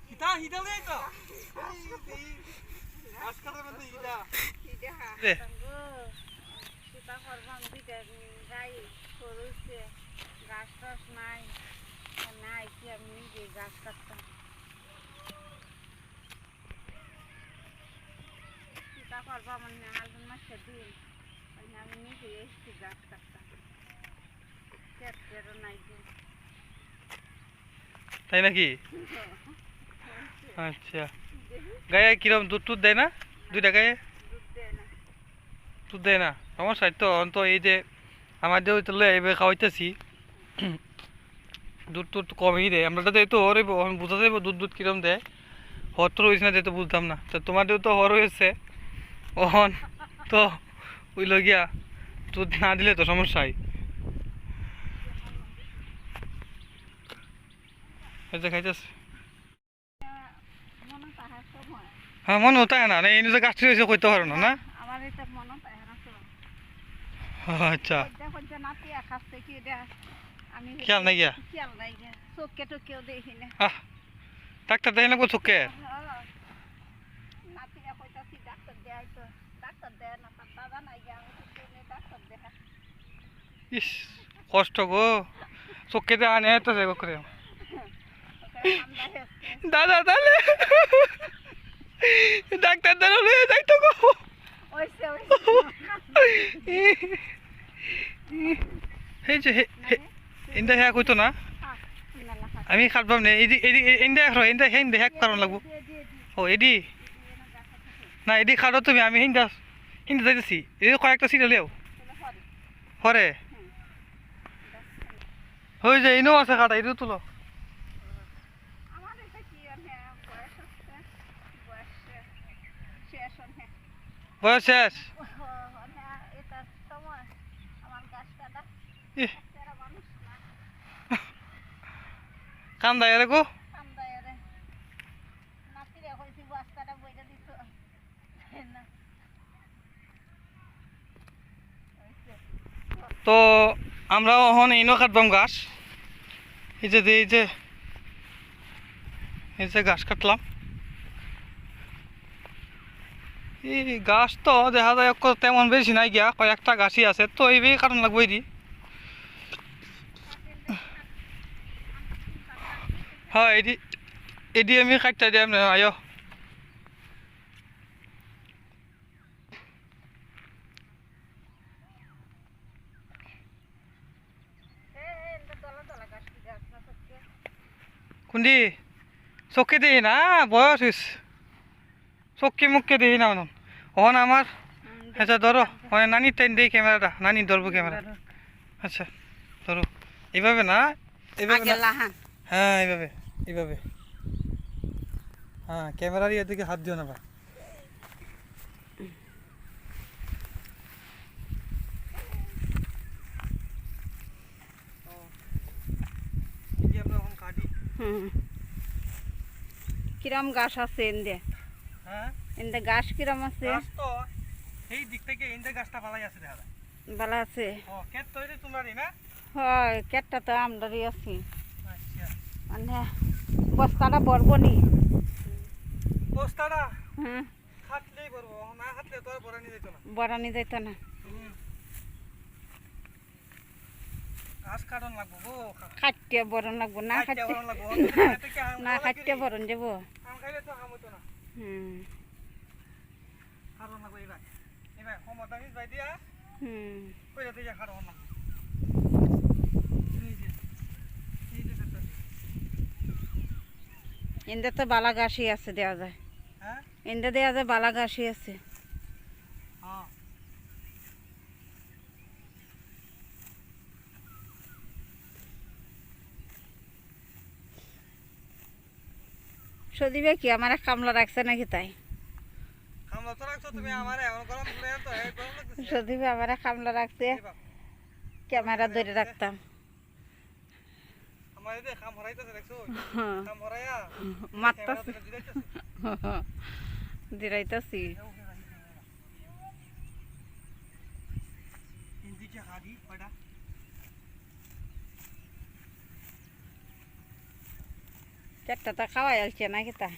হিতা হিতা দেই তো এই গাছ কাটার মধ্যে হিতা রে সীতা করবাম দিতে গাই করুছে গাছ টাছ নাই নাই কি আমি নিজে গাছ কাটতাম সীতা করবাম মানে আলুন মাসে দিন আমি নিজে এসছি গাছ কাটতাম কেটেরও নাই যে তাই নাকি আচ্ছা গায়ে কিরম দুধ টুধ দেয় না দুইটা গায়ে দুধ দেয় না দুধ দেয় না সমস্যা তো অন্ত এই যে আমার যে তো এবার খাওয়াইতেছি দুধ টুধ কমই দেয় আমরা তো ওর বুঝা যাবো দুধ দুধ কিরম দেয় হর তো রয়েছে না যেহেতু বুঝতাম না তো তোমাদের তো হর হয়েছে ওহন তো ওই লগিয়া দুধ না দিলে তো সমস্যাই খাইতেছে মনে তাহার সময় হ্যাঁ মনে হতো না এই যে গাছটি রয়েছে কইতে পারো না না আমার এটা মনে তাহার না তো আচ্ছা কইতে নাতি আকাশ থেকে এটা আমি খেয়াল নাই গিয়া খেয়াল নাই গিয়া চোখকে তো কেউ দেখি না ডাক্তার দেখে না চোখে নাতিরা কইতাছি ডাক্তার দেয় তো ডাক্তার দেয় না তার দাদা নাই গিয়া আমি তো ডাক্তার দেখা ইস কষ্ট গো চোখে দিয়ে আনে তো যাই করে দাদা তাহলে ডাক্তার দাদা লয়ে যাইতো গো এই যে ইন্দা হ্যাঁ কইতো না আমি খাটবাম না ইন্দা ইন্দা হিন্দা হ্যাক কারণ লাগবো ও এডি না এডি খাটো তুমি আমি হিন্দা হিন্দা যাইতেছি এই কয়েকটা সিরিয়াল লেও হরে হয়ে যায় ইনো আছে খাটা এটিও তুলো বয়স শেষ কান্দা এরে গো তো আমরা এখন ইনো কাটবাম গাছ এই যে গাছ কাটলাম এই গাছ তো দেখা যায় তেমন বেশি নাই গিয়া কয়েকটা গাছই আছে তো এইভাবে কারণ লাগবে এটি হ্যাঁ এটি আমি কাটতে দিয়াম না আয় কোনটি চোখে দিই না বয়স হয়েছে চোখে মুখে দিই না ওহন আমার আচ্ছা ধরো মানে নানির টাইম দিই ক্যামেরাটা নানি ধরবো ক্যামেরা আচ্ছা ধরো এইভাবে না এইভাবে হ্যাঁ এইভাবে হ্যাঁ ক্যামেরার এদিকে হাত দিও না ভাই কিরম গাছ আছে এন্দে হ্যাঁ এন্দে গাছ কিরম আছে এই দিক থেকে ইন্দা গাছটা ভালোই আছে দেখা যায় ভালো আছে ক্ষেত তৈরি তোমরাই না হয় কেটটা তো আমদারি আছি আচ্ছা মানে বস্তাটা বরবো নি বস্তাটা হুম হাতলেই বরবো না হাতলে তো আর বড়ানি যেত না বরানি যাইত না ঘাস কাটন লাগবো গো খাটতে বরণ লাগবো না খাটতে না খাটতে বরণ যাব আম খাইলে তো হাম হতো না কারণ লাগবো এবার সমতা নিজ ভাই দিয়া কইরা দিয়ে কারণ লাগবো এন্দে তো বালা গাছই আছে দেওয়া যায় হ্যাঁ এন্দে দেওয়া যায় বালা গাছই আছে হ্যাঁ সদিবে কি আমার কামলা রাখছে নাকি তাই কামলা তো রাখছো তুমি আমারে এখন গরম ধরে তো এই গরম লাগতেছে সদিবে আমার কামলা রাখছে ক্যামেরা ধরে রাখতাম আমার এই কাম হরাইতেছে দেখছো কাম হরাইয়া মারতাছে দিরাইতাছি ইন্দিকে হাদি ওটা কেটটা খাওয়াই আলছে না কিতা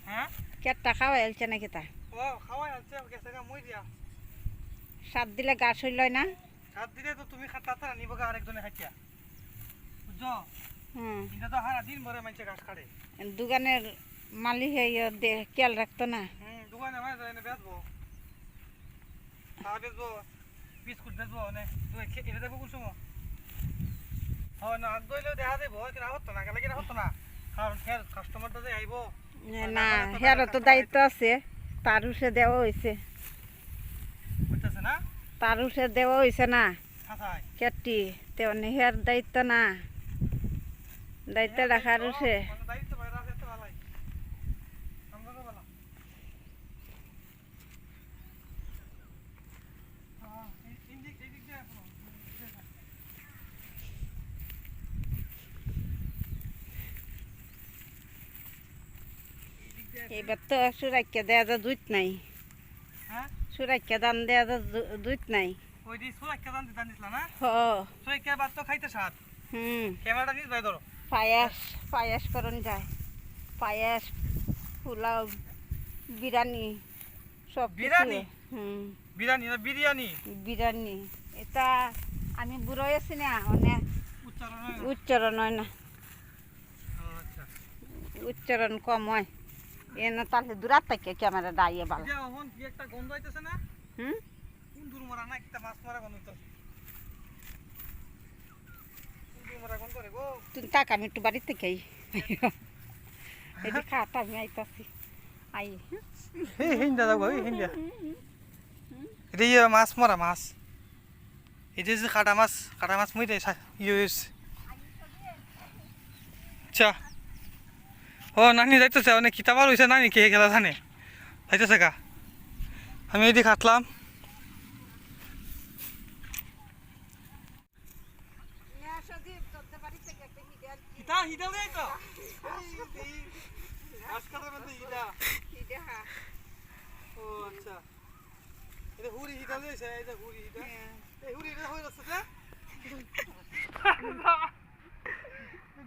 হ্যাঁ কেটটা খাওয়াই আলছে না কিতা ও খাওয়াই আছে গেছে গা মই দিয়া সাত দিলে গাছ হইল না সাত দিলে তো তুমি খাতা নিব গা আরেকজনে খাইয়া বুঝছো হুম এটা তো সারা দিন ভরে মানুষে ঘাস খাড়ে দোকানের মালিক খেয়াল রাখতো না দোকানে আমার এনে বেচবো চা বেচবো বিস্কুট বেচবো মানে এটা দেবো কুসুম হয় না দইলেও দেখা দেবো কিন্তু হতো না গেলে হতো না কারণ ফের কাস্টমারটা যে আইব না হেরও তো দায়িত্ব আছে তার উসে দেওয়া হয়েছে বুঝতেছে না তার উসে দেওয়া হয়েছে না খাতায় কেটটি তেমনি হের দায়িত্ব না দায়িত্ব রাখার উসে দায়িত্ব বাইরে আছে তো ভালোই আমরা তো ভালো হ্যাঁ এই দিক দিয়ে আসো এবার তো সুরাক্ষা দেওয়া যা দুধ নাই হ্যাঁ সুরাক্ষা দান দেওয়া যা দুধ নাই ওই দি সুরাক্ষা দান দিছিলা না হ সুরাক্ষা বাদ তো খাইতে স্বাদ ক্যামেরাটা নিয়ে যাই ধরো পায়াস পায়াস করন যায় পায়াস পোলাও বিরিয়ানি সব বিরিয়ানি? বিরিয়ানি বিরিয়ানি না বিরিয়ানি বিরিয়ানি এটা আমি বুড়ো আছি না মানে উচ্চারণ উচ্চারণ হয় না আচ্ছা উচ্চারণ কম হয় এনে তাহলে দূরাত থেকে ক্যামেরা দাঁড়িয়ে ভালো এটা এখন কি একটা গন্ধ হইতেছে না হুম কোন দূর মরা না একটা মাছ মারা গন্ধ তো কোন দূর মরা গন্ধ রে গো তুমি তাক আমি একটু বাড়ির থেকেই এই যে খাটা আমি আইতাছি আই এই হিন্দা দাও এই হিন্দা এটা ইয়ে মাছ মরা মাছ এটা যে কাটা মাছ মুই দেয় ইউজ আচ্ছা ও নানি যাইতেছে অনেক কিতাবার হয়েছে নানি কে খেলা জানে যাইতেছে গা আমি এদিকে কাটলাম হিটা হিটা দেই তো আজকালের মধ্যে হিটা ও আচ্ছা এটা হুরি হিটা দিয়েছে এটা হুরি হিটা এই হুরি এটা হয়ে যাচ্ছে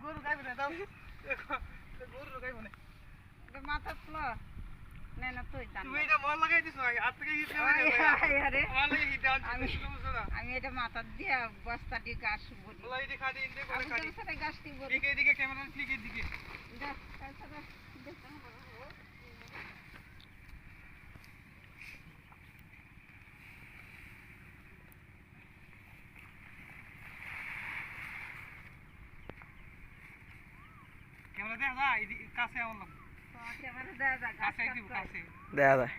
গরু গাইবে না দাও গরু গাইবে না মাথা ফ্লো না না তুই জান তুমি এটা মন লাগাই দিছো আগে আর থেকে হিটা হয়ে যাবে আরে আমার লাগে হিটা আনছি বুঝছো না আমি এটা মাথা দিয়ে বস্তা দিয়ে গাছ বলি বলা এটা খাদি ইন্দে করে আমি খাদি তোর সাথে গাছ দিয়ে বলি দিকে দিকে ক্যামেরা ক্লিকের দিকে দেখ তার সাথে দেখ ক্যামেরা দেখ না এই কাছে আমার লোক ক্যামেরা দেয়া যা গাছ কাছে দিব কাছে দেখা যায়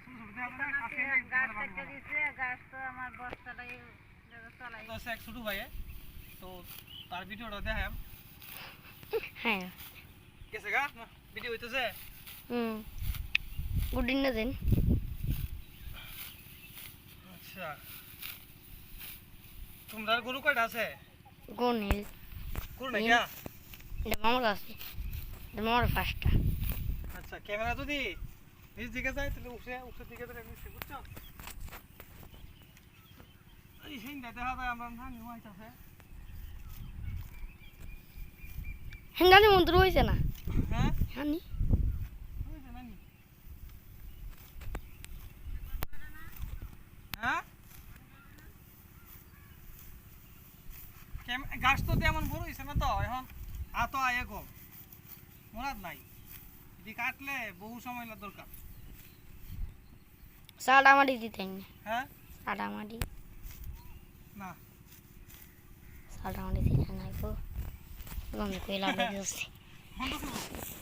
শুধু দেখ না কাছে গাছ কেটে দিছে গাছ তো আমার বস্তাটাই চলাই তো এক শুরু ভাই তো তার ভিডিওটা দেখাম হ্যাঁ গেছে গা ভিডিও হইতেছে গুড দিন না দিন আচ্ছা তোমরা গরু কয়টা আছে গনিল গরু নাই কিয়া এটা মামার আছে এটা মামার পাঁচটা আচ্ছা ক্যামেরা যদি নিজ দিকে যায় তাহলে উঠে দিকে ধরে নিচে বুঝছো এই হিন্দা দেখা যায় আমরা নানি হইতাছে হেঙ্গানি মন্ত্র হয়েছে না হ্যাঁ হানি হইছে নানি হ্যাঁ গাছ তো তেমন বড় হইছে না তো এখন আত আয়ে কম মরাদ নাই যদি কাটলে বহু সময় দরকার সাড়া মারি দিতে হ্যাঁ সাড়া মারি না সাড়া মারি দিতে নাই গো গমি কইলা দিছি বন্ধ করো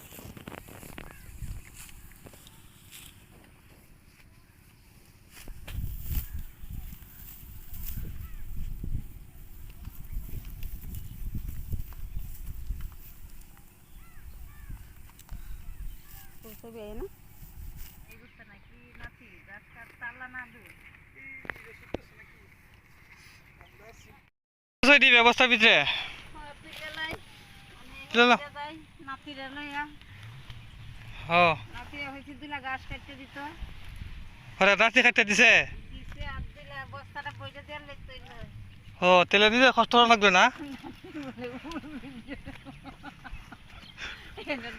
ছবি আয় না এই বুঝতে নাকি নাতি গাছ কাট তালা না দু দি ব্যবস্থা ভিতরে তুই গেলাই চলো নাতিরে লইয়া ও নাতিরে হয়েছে দিলা গাছ কাটতে দিত ওরা দাঁতি কাটতে দিছে দিছে আর দিলা বস্তাটা বইটা দেন লাগতই না ও তেলে নিজে কষ্ট করা লাগবে না এদের